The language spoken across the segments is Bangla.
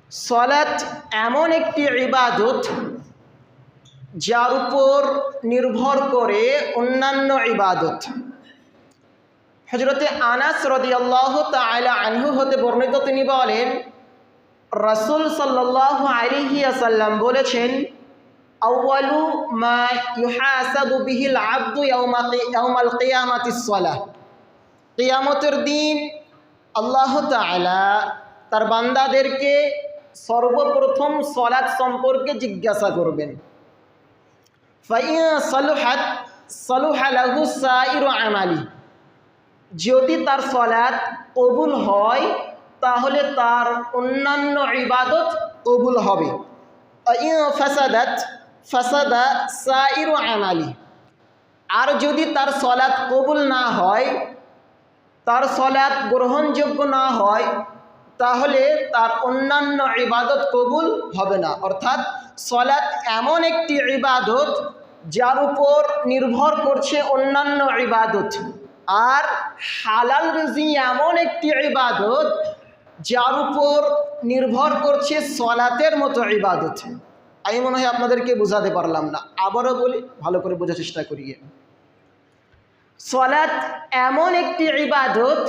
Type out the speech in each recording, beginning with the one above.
সালাত এমন একটি ইবাদত যার উপর নির্ভর করে অন্যান্য ইবাদত। হযরতে আনাস রাদিয়াল্লাহু তাআলা আনহু হতে বর্ণিত, তিনি বলেন রাসূল সাল্লাল্লাহু আলাইহি ওয়াসাল্লাম বলেছেন, আউয়ালু মা ইউহাসাবু বিহিল আবদু ইয়াউমাল কিয়ামাতিস সালাহ। কিয়ামতের দিন আল্লাহ তাআলা তার বান্দাদেরকে সর্বপ্রথম সালাত সম্পর্কে জিজ্ঞাসা করবেন। ফাইন সালুহাত সালুহা লাহু সাইরু আমালি, যদি তার সালাত কবুল হয় তাহলে তার অন্যান্য ইবাদত কবুল হবে। ফাইন ফাসাদাত ফাসাদা সাইরু আমালি, আর যদি তার সালাত কবুল না হয়, তার সালাত গ্রহণযোগ্য না হয়, তাহলে তার অন্যান্য ইবাদত কবুল হবে না। অর্থাৎ সালাত এমন একটি ইবাদত যার উপর নির্ভর করছে অন্যান্য ইবাদত, আর হালাল রুজি এমন একটি ইবাদত যার উপর নির্ভর করছে সালাতের মতো ইবাদত। আমি মনে হয় আপনাদেরকে বোঝাতে পারলাম না, আবারও বলি, ভালো করে বোঝার চেষ্টা করিয়ে। সালাত এমন একটি ইবাদত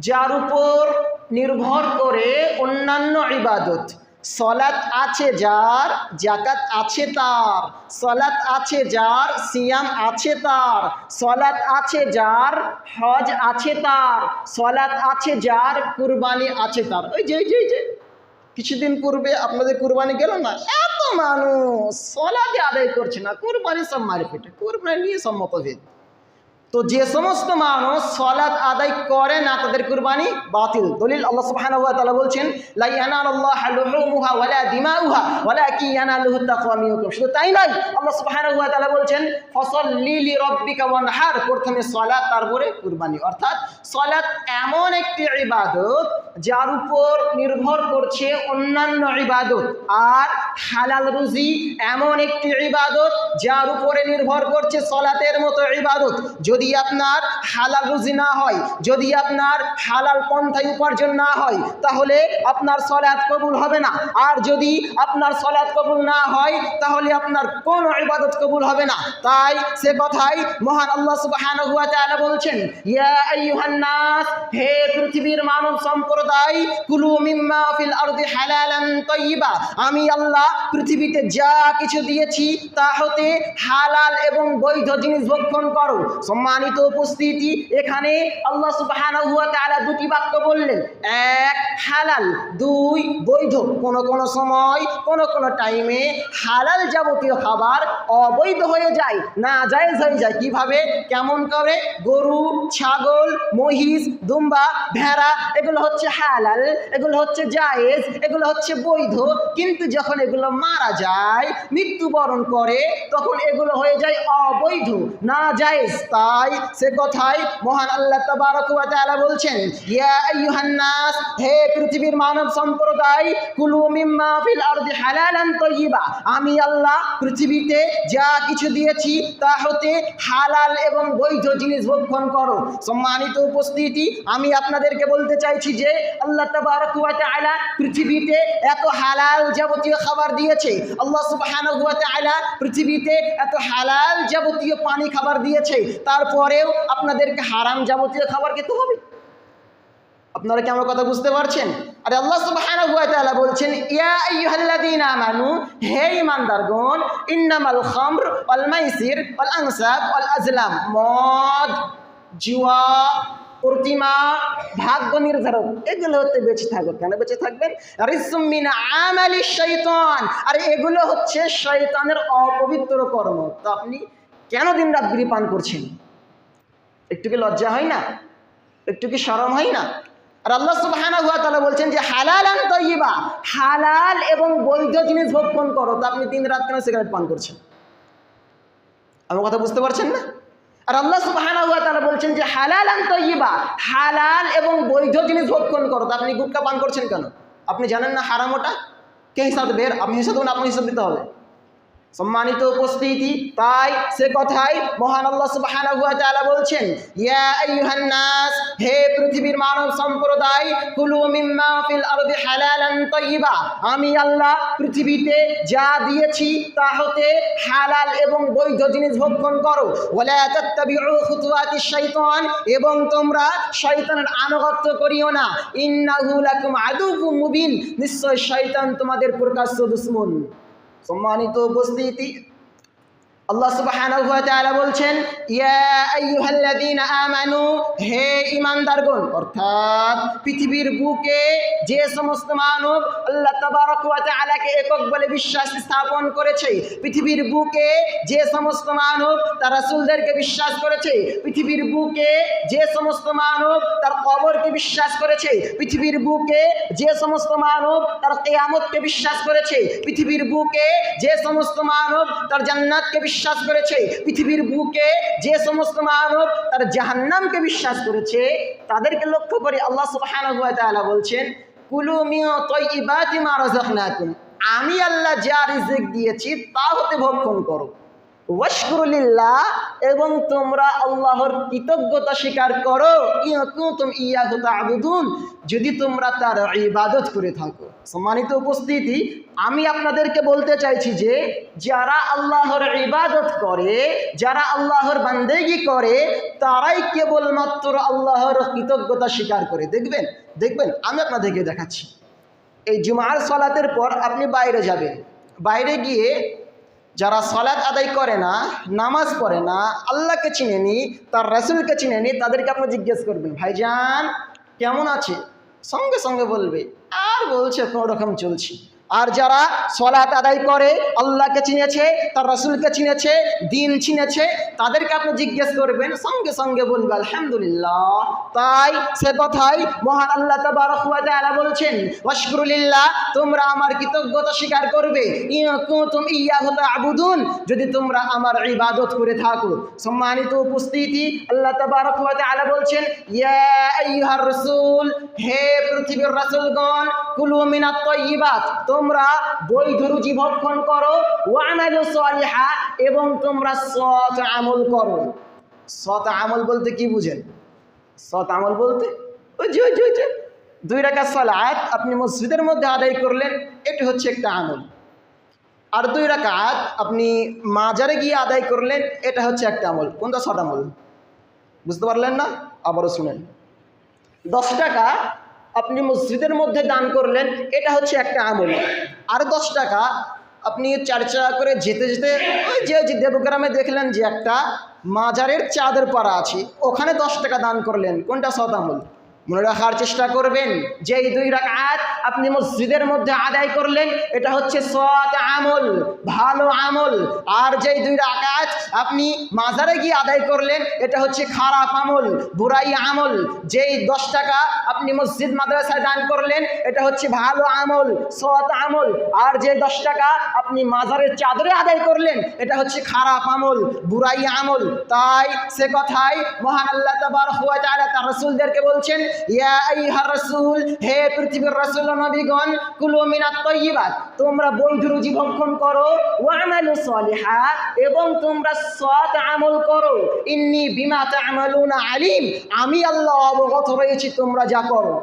যার উপর নির্ভর করে অন্যান্য ইবাদত। সালাত আছে যার, যাকাত আছে তার, সালাত আছে যার, সিয়াম আছে তার, সালাত আছে যার, হজ আছে তার, সালাত আছে যার, কুরবানি আছে তার। ওই যে কিছুদিন পূর্বে আপনাদের কুরবানি গেল না, এত মানুষ সালাতে আদায় করছে না, কুরবানি সব মারি পেটে, কুরবানি নিয়ে সব মতভেদ। তো যে সমস্ত মানুষ সালাত আদায় করে না তাদের কুরবানি বাতিল। দলিল আল্লাহ সুবহানাহু ওয়া তাআলা বলছেন, লা ইয়ানালুল্লাহু লুহুমুহা ওয়ালা দিমাউহা ওয়ালাকিন ইয়ানালুহু তাকওয়া মিনকুম। শুধু তাই নয়, আল্লাহ সুবহানাহু ওয়া তাআলা বলছেন, ফাসাল্লি লিরাব্বিকা ওয়ানহার, প্রথমে সালাত তারপরে কুরবানি। অর্থাৎ সালাত এমন একটি ইবাদত যার উপর নির্ভর করছে অন্যান্য ইবাদত, আর হালাল রুজি এমন একটি ইবাদত যার উপরে নির্ভর করছে সালাতের মতো ইবাদত। যদি আপনার হালাল রুজি না হয়, যদি আপনার হালাল পন্থায় উপার্জন না হয়, তাহলে আপনার সালাত কবুল হবে না। আর যদি আপনার সালাত কবুল না হয়, তাহলে আপনার কোনো ইবাদত কবুল হবে না। তাই সে কথাই মহান আল্লাহ সুবহানাহু ওয়া তাআলা বলছেন, ইয়া আইয়ুহান নাস, হে পৃথিবীর মানব সম্প্রদায়, কুলু মিম্মা ফিল আরদি হালালান তাইয়্যিবা, আমি আল্লাহ পৃথিবীতে যা কিছু দিয়েছি তা হতে হালাল এবং বৈধ জিনিস ভক্ষণ করো। সম্মানিত উপস্থিতি, এখানে আল্লাহ সুবহানাহু ওয়া তাআলা দুটি বাক্য বললেন, এক হালাল, দুই বৈধ। কোন সময় কোন টাইমে হালাল যাবতীয় খাবার অবৈধ হয়ে যায়, না জায়েজ হয়ে যায়। কিভাবে, কেমন করে? গরু, ছাগল, মহিষ, দুম্বা, ভেড়া, এগুলো হচ্ছে হালাল, এগুলো হচ্ছে জায়েজ, এগুলো হচ্ছে বৈধ। কিন্তু যখন এগুলো মারা যায়, মৃত্যুবরণ করে, তখন এগুলো হয়ে যায় অবৈধ, না জায়েজ। তাই সে কথাই মহান আল্লাহ তাবারক ওয়া তাআলা বলছেন, ইয়া আইয়ুহান নাস, হে পৃথিবীর মানব সম্প্রদায়, কুলু মিম্মা ফিল আরদি হালালান তাইয়্যিবা, আমি আল্লাহ পৃথিবীতে যা কিছু দিয়েছি তা হতে হালাল এবং বৈধ জিনিস ভক্ষণ করো। সম্মানিত উপস্থিতি, আমি আপনাদেরকে বলতে চাইছি যে আল্লাহ তাবারক ওয়া তাআলা পৃথিবীতে এত হালাল যাবতীয় খাবার দিয়েছে, আল্লাহ সুবহানাহু ওয়া তাআলা পৃথিবীতে এত হালাল যাবতীয় পানি খাবার দিয়েছে, তারপরেও আপনাদেরকে হারাম যাবতীয় খাবার খেতে হবে। আপনারা কি আমার কথা বুঝতে পারছেন? আরে আল্লাহ সুবহানাহু ওয়া তাআলা বলছেন, ইয়া আইয়ুহাল্লাযীনা আমানু, হে ঈমানদারগণ, ইন্নামাল খামর ওয়াল মাইসির ওয়াল আনসাব ওয়াল আজলাম, মদ, জুয়া, প্রতিমা, ভাগ্য নির্ধারক, এগুলো হতে বেঁচে থাকো। কেন বেঁচে থাকবেন? রিজসুম মিন আমালি শাইতান, আরে এগুলো হচ্ছে শয়তানের অপবিত্র কর্ম। তো আপনি কেন দিন রাত বিড়ি পান করছেন? একটু কি লজ্জা হয় না? একটু কি শরম হয় না? আর আল্লাহ সুবহানাহু ওয়া তাআলা বলছেন যে হালালান তাইয়্যিবা, হালাল এবং বৈধ জিনিস ভক্ষণ করো। তো আপনি দিন রাত কেন সিগারেট পান করছেন? আমার কথা বুঝতে পারছেন না? আর আল্লাহ সুবহানাহু ওয়া তাআলা বলছেন যে হালালান তাইয়্যিবা, হালাল এবং বৈধ জিনিস ভক্ষণ করো। তো আপনি গুটখা পান করছেন কেন? আপনি জানেন না হারাম ওটা? কে হিসাব দেবে? আপনি হিসাব দেবেন, আপনি হিসাব দিতে হবে। সম্মানিত উপস্থিতি, তাই সে কথাই মহান আল্লাহ সুবহানাহু ওয়া তাআলা বলছেন, ইয়া আইয়ুহান নাস, হে পৃথিবীর মানব সম্প্রদায়, কুলু মিম্মা ফিল আরদি হালালান তাইয়্যিবা, আমি আল্লাহ পৃথিবীতে যা দিয়েছি তা হতে হালাল এবং বৈধ জিনিস ভক্ষণ করো। ওয়ালা তাত্তাবিউ খুতুওয়াতিশ শাইতান, এবং তোমরা শয়তানের আনুগত্য করিও না। ইন্নাহু লাকুম আদুউম মুবিন, নিশ্চয় শয়তান তোমাদের প্রকাশ্য দুশমন। সম্মানিত উপস্থিতি, আল্লাহ সুবহানাহু ওয়া তাআলা বলছেন, ইয়া আইয়ুহাল্লাযীনা আমানু, হে ঈমানদারগণ, অর্থাৎ পৃথিবীর বুকে যে সমস্ত মানব আল্লাহ তাবারক ওয়া তাআলাকে একক বলে বিশ্বাস স্থাপন করেছে, পৃথিবীর বুকে যে সমস্ত মানব তার রাসূলদেরকে বিশ্বাস করেছে, পৃথিবীর বুকে যে সমস্ত মানব তার কবরকে বিশ্বাস করেছে, পৃথিবীর বুকে যে সমস্ত মানব তার কিয়ামতকে বিশ্বাস করেছে, পৃথিবীর বুকে যে সমস্ত মানব তার জান্নাতকে বিশ্বাস করেছে, পৃথিবীর বুকে যে সমস্ত মানব তার জাহান্নামকে বিশ্বাস করেছে, তাদেরকে লক্ষ্য করে আল্লাহ সুবহানাহু ওয়া তাআলা বলছেন, কুলু মিন তাইয়্যিবাতি মা রাযাকনাকুম, আমি আল্লাহ যা রিজিক দিয়েছি তা হতে ভক্ষণ করো। ওয়াশকুরুলিল্লাহ, এবং তোমরা আল্লাহর কৃতজ্ঞতা স্বীকার করো। ইন কুনতুম ইয়াহু তা'বুদুন, যদি তোমরা তার ইবাদত করে থাকো। সম্মানিত উপস্থিতি, আমি আপনাদেরকে বলতে চাইছি যে যারা আল্লাহর ইবাদত করে, যারা আল্লাহর বান্দেগি করে, তারাই কেবলমাত্র আল্লাহর কৃতজ্ঞতা স্বীকার করে। দেখবেন আমি আপনাদেরকে দেখাচ্ছি। এই জুমার সালাতের পর আপনি বাইরে যাবেন, বাইরে গিয়ে যারা সালাত আদায় করে না, নামাজ পড়ে না, আল্লাহকে চিনেনি, তার রাসূলকে চিনেনি, তাদেরকে আপনি জিজ্ঞেস করবেন, ভাইজান কেমন আছে, সঙ্গে সঙ্গে বলবে আর বলছে কোনো রকম চলছি। আর যারা সালাত আদায় করে, আল্লাহকে চিনেছে, তার রাসূলকে চিনেছে, দিন চিনেছে, তাদেরকে আপনি জিজ্ঞেস করবেন, সঙ্গে সঙ্গে বলবে আলহামদুলিল্লাহ। তাই সে কথাই মহান আল্লাহ তাবারক ওয়া তাআলা বলছেন, ওয়াশকুরুলিল্লাহ, তোমরা আমার কৃতজ্ঞতা স্বীকার করবে। ইন কুনতুম ইয়াহু তা'বুদুন, যদি তোমরা আমার ইবাদত করে থাকো। সম্মানিত উপস্থিতি, আল্লাহ তাবারক ওয়া তাআলা বলছেন, ইয়া আইয়ুহার রাসূল, হে পৃথিবীর রাসূলগণ, কুলু মিনাত তাইয়্যিবাত, তোমরা বৈধ রুজি ভক্ষণ করো। ওয়া'মালু সালিহা, এবং তোমরা সৎ আমল করো। সৎ আমল বলতে কি বুঝেন? সৎ আমল বলতে ওই যে 2 রাকাত সালাত আপনি মসজিদের মধ্যে আদায় করলেন, এটা হচ্ছে একটা আমল। আর 2 রাকাত আপনি মাজারে গিয়ে আদায় করলেন, এটা হচ্ছে একটা আমল। কোনটা সৎ আমল? বুঝতে পারলেন না? আবারও শুনেন। 10 টাকা আপনি মসজিদের মধ্যে দান করলেন, এটা হচ্ছে একটা আমল। আর 10 টাকা আপনি 4 চাকা করে যেতে যেতে ওই যে দেবগ্রামে দেখলেন যে একটা মাজারের চাদর পাড়া আছে, ওখানে 10 টাকা দান করলেন, কোনটা সৎ আমল? মনে রাখার চেষ্টা করবেন যে এই 2 রাকাত আপনি মসজিদের মধ্যে আদায় করলেন, এটা হচ্ছে সৎ আমল, ভালো আমল। আর যেই 2 রাকাত আপনি মাজারে গিয়ে আদায় করলেন, এটা হচ্ছে খারাপ আমল, বুরাই আমল। যেই 10 টাকা আপনি মসজিদ মাদ্রাসায় দান করলেন, এটা হচ্ছে ভালো আমল, সৎ আমল। আর যে 10 টাকা আপনি মাজারের চাদরে আদায় করলেন, এটা হচ্ছে খারাপ আমল, বুরাই আমল। তাই সে কথাই মহান আল্লাহ তাবারক ওয়া তাআলা তার রাসূলদেরকে বলছেন, ইয়া আইয়ুহার রাসূল, হে পৃথিবীর রাসূল নবীগণ, কুলু মিনাত তাইয়্যিবাত, তোমরা বৈধ রুজি ভক্ষণ করো। ওয়া'মালু সালিহা, এবং তোমরা সৎ আমল করো। ইন্নী বিমা তা'মালুনা আলিম, আমি আল্লাহ অবগত রয়েছি তোমরা যা করো।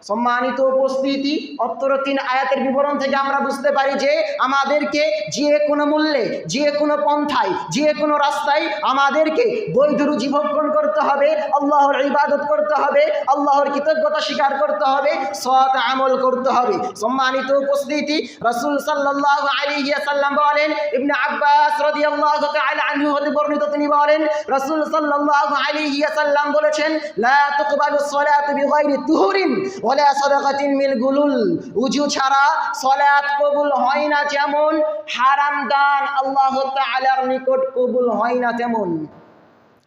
সম্মানিত উপস্থিতি, অত্র 3 আয়াতের বিবরণ থেকে আমরা বুঝতে পারি যে আমাদেরকে যে কোনো মূল্যে, যে কোনো পন্থায়, যে কোনো রাস্তায় আমাদেরকে বৈধ রুজি ভক্ষণ করতে হবে, আল্লাহর ইবাদত করতে হবে, আল্লাহর কৃতজ্ঞতা স্বীকার করতে হবে, সৎ আমল করতে হবে। সম্মানিত উপস্থিতি, রাসূল সাল্লাল্লাহু আলাইহি ওয়াসাল্লাম বলেন, ইবনে আব্বাস রাদিয়াল্লাহু তাআলা আনহু হতে বর্ণিত, তিনি বলেন রাসূল সাল্লাল্লাহু আলাইহি ওয়াসাল্লাম বলেছেন, লা তুকবালুস সালাতু বিগাইরি তুহুরিন ওয়ালা সাদাকাতিন মিন গুলুল, উযু ছাড়া সালাত কবুল হয় না যেমন, হারাম দান আল্লাহ তাআলার নিকট কবুল হয় না তেমন।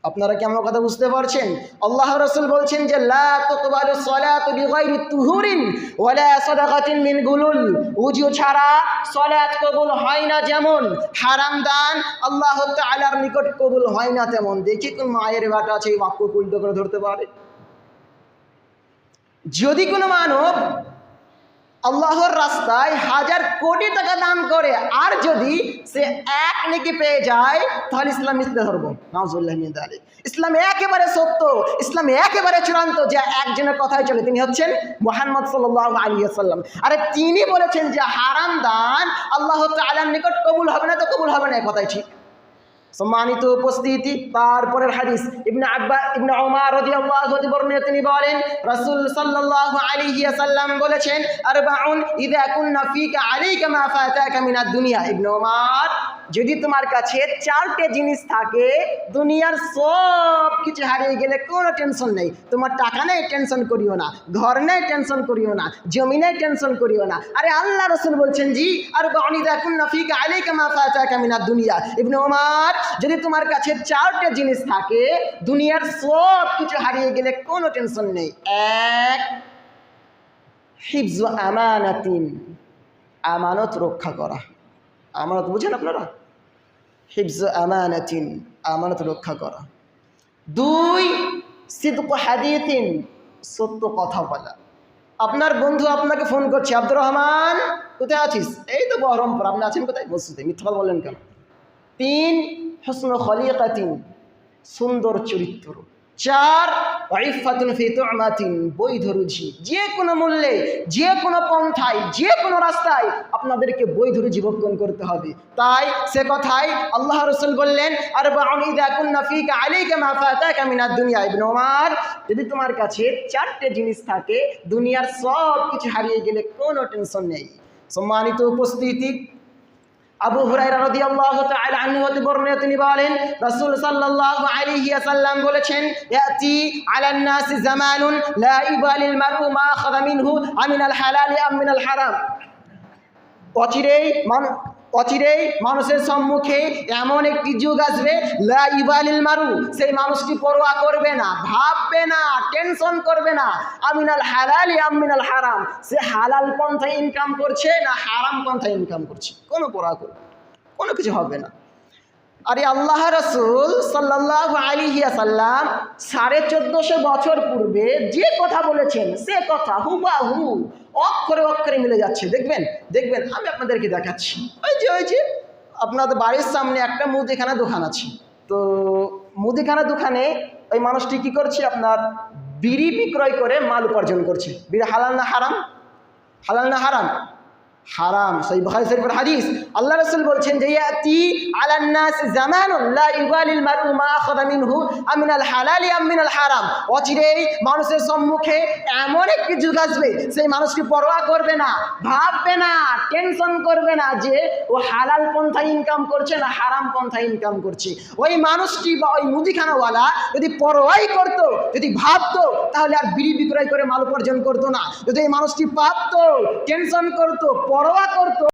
আপনারা কি আমার কথা বুঝতে পারছেন? আল্লাহ রাসূল বলছেন যে লা তুকবালুস সালাতু বিগাইরি তুহুরিন ওয়ালা সাদাকাতিন মিন গুলুল, উযু ছাড়া সালাত কবুল হয় না যেমন, হারাম দান আল্লাহ তাআলার নিকট কবুল হয় না তেমন। দেখি কোন মায়ের বাটা আছে এই বাক্য উল্টো করে ধরতে পারে? যদি কোনো মানব আল্লাহর রাস্তায় 1000 কোটি টাকা দান করে, আর যদি সে এক নেকি পেয়ে যায় তাহলে ইসলাম মিথ্যা ধরবো। নাউজুবিল্লাহি মিন যালিক। ইসলাম একেবারে সত্য, ইসলাম একেবারে চূড়ান্ত, যে একজনের কথাই চলে, তিনি হচ্ছেন মুহাম্মদ সাল্লাল্লাহু আলাইহি ওয়াসাল্লাম। আরে তিনি বলেছেন যে হারাম দান আল্লাহ তাআলার নিকট কবুল হবে না, তো কবুল হবে না, কথাই ঠিক। সম্মানিত উপস্থিতি, তারপরের হাদিস ইবনে ওমর রাদিয়াল্লাহু আনহু বর্ণিত, তিনি বলেন রাসূল সাল্লাল্লাহু আলাইহি ওয়াসাল্লাম বলেছেন আরবাউন ইযা কুননা ফিকা আলাইকা মা ফাতাকা মিনাদ দুনিয়া। ইবনে ওমর, যদি তোমার কাছে 4টে জিনিস থাকে, দুনিয়ার সব কিছু হারিয়ে গেলে কোনো টেনশন নেই। তোমার টাকা নেই, টেনশন করিও না। ঘর নেই, টেনশন করিও না। জমি নেই, টেনশন করিও না। আরে আল্লাহ রাসূল বলছেন জি আরবাউন ইযা কুননা ফিকা আলাইকা মা ফাতাকা মিনাদ দুনিয়া। ইবনে ওমর, যদি তোমার কাছে 4টে জিনিস থাকে, দুনিয়ার সব কিছু হারিয়ে গেলে কোনো টেনশন নেই। এক, হিফজু আমানাতিন, আমানত রক্ষা করা। আমানত বুঝেন আপনারা? হিফজু আমানাতিন, আমানত রক্ষা করা। 2, সিদকু হাদিসিন, সত্য কথা বলা। আপনার বন্ধু আপনাকে ফোন করছে, আব্দুর রহমান কোথায় আছিস? এই তো বহরমপুর। আপনি আছেন কোথায়? মসজিদে। মিথ্যা কথা বললেন কেন? 3, হুসনু খলিকাতিন, সুন্দর চরিত্র। 4, ইফাতুন ফি তুমাতিন, বৈধ রুজি। যে কোনো মূল্যে, যে কোনো পন্থায়, যে কোনো রাস্তায় আপনাদেরকে বৈধ রুজি ভক্ষণ করতে হবে। তাই সে কথাই আল্লাহ রাসূল বললেন আরবাউন ইযা কুননা ফিকা আলাইকা মা ফাতাকা মিনাদ দুনিয়া। ইবনে ওমর, যদি তোমার কাছে 4টে জিনিস থাকে, দুনিয়ার সব কিছু হারিয়ে গেলে কোনো টেনশন নেই। সম্মানিত উপস্থিতি, আবু হুরায়রা রাদিয়াল্লাহু তাআলা আনহু হতে বর্ণিত, তিনি বলেন রাসূল সাল্লাল্লাহু আলাইহি ওয়াসাল্লাম বলেছেন ইয়াতি আলান নাসি জামানুন লা ইবালিল মারউ মা আখাযা মিনহু আমিনাল হালালি আম মিনাল হারাম। অচিরেই মানুষের সম্মুখে এমন একটি যুগ আসবে, লা ইবালিল মারু, সেই মানুষটি পরোয়া করবে না, ভাববে না, টেনশন করবে না, আমিনাল হালালি আম মিনাল হারাম, সে হালাল পন্থায় ইনকাম করছে না হারাম পন্থায় ইনকাম করছে, কোনো পরোয়া করবে, কোনো কিছু হবে না। আরে আল্লাহ রাসূল সাল্লাল্লাহু আলাইহি ওয়াসাল্লাম 1450 বছর পূর্বে যে কথা বলেছেন, সে কথা হুবাহু অক্ষরে অক্ষরে মিলে যাচ্ছে। দেখবেন আমি আপনাদেরকে দেখাচ্ছি। ওই যে আপনাদের বাড়ির সামনে একটা মুদিখানা দোকান আছে। তো মুদিখানা দোকানে ওই মানুষটি কি করছে, আপনার বিড়ি বিক্রয় করে মাল উপার্জন করছে। বিড়ি হালাল না হারাম? হালাল না হারাম? হারাম। সহিহ বুখারী শরীফের হাদিস, আল্লাহ রাসূল বলছেন যে ইয়াতি আলান নাস জামানুন লা ইবালিল মারউ মা আখাযা মিনহু আমিনাল হালালি আম মিনাল হারাম। অচিরেই মানুষের সম্মুখে এমন একটি যুগ আসবে, সেই মানুষটি পরোয়া করবে না, ভাববে না, টেনশন করবে না যে ও হালাল পন্থায় ইনকাম করছে না হারাম পন্থায় ইনকাম করছে। ওই মানুষটি বা ওই মুদিখানাওয়ালা যদি পরোয়াই করতো, যদি ভাবতো, তাহলে আর বিড়ি বিক্রয় করে মাল উপার্জন করতো না। যদি এই মানুষটি ভাবতো, টেনশন করতো, পরোয়া করতো,